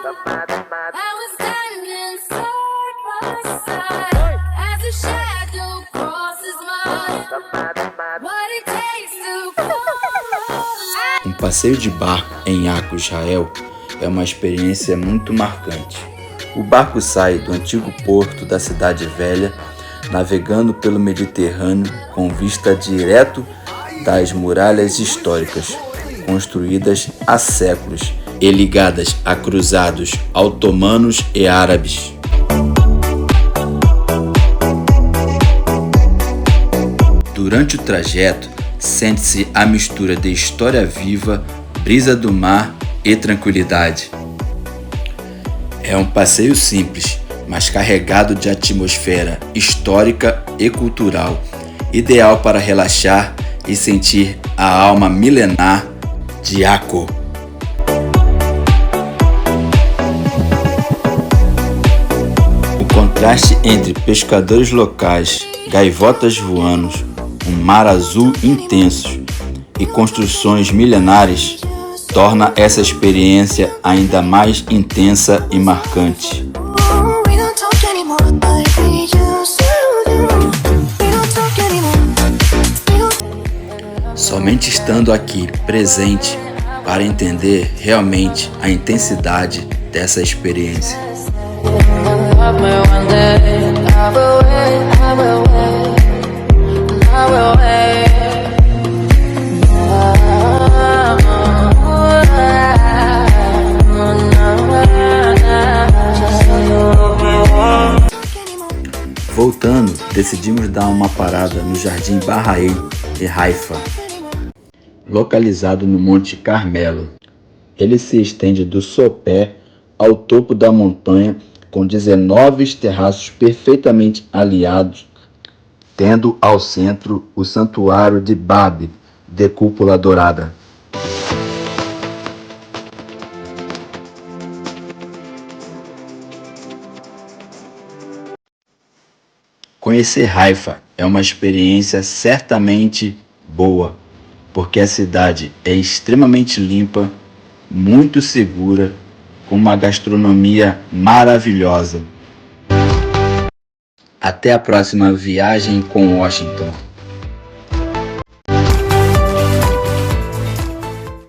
I was standing side by side as a shadow crosses mine. What it takes to fall. Um passeio de barco em Aco, Israel, é uma experiência muito marcante. O barco sai do antigo porto da Cidade Velha, navegando pelo Mediterrâneo com vista direto das muralhas históricas, construídas há séculos e ligadas a cruzados otomanos e árabes. Durante o trajeto, sente-se a mistura de história viva, brisa do mar e tranquilidade. É um passeio simples, mas carregado de atmosfera histórica e cultural, ideal para relaxar e sentir a alma milenar de Aco. O contraste entre pescadores locais, gaivotas voando, um mar azul intenso e construções milenares torna essa experiência ainda mais intensa e marcante. Somente estando aqui presente para entender realmente a intensidade dessa experiência. Voltando, decidimos dar uma parada no Jardim Bahai de Haifa, localizado no Monte Carmelo. Ele se estende do sopé ao topo da montanha com 19 terraços perfeitamente alinhados, tendo ao centro o Santuário de Bab, de cúpula dourada. Conhecer Haifa é uma experiência certamente boa, porque a cidade é extremamente limpa, muito segura, com uma gastronomia maravilhosa. Até a próxima viagem com Washington.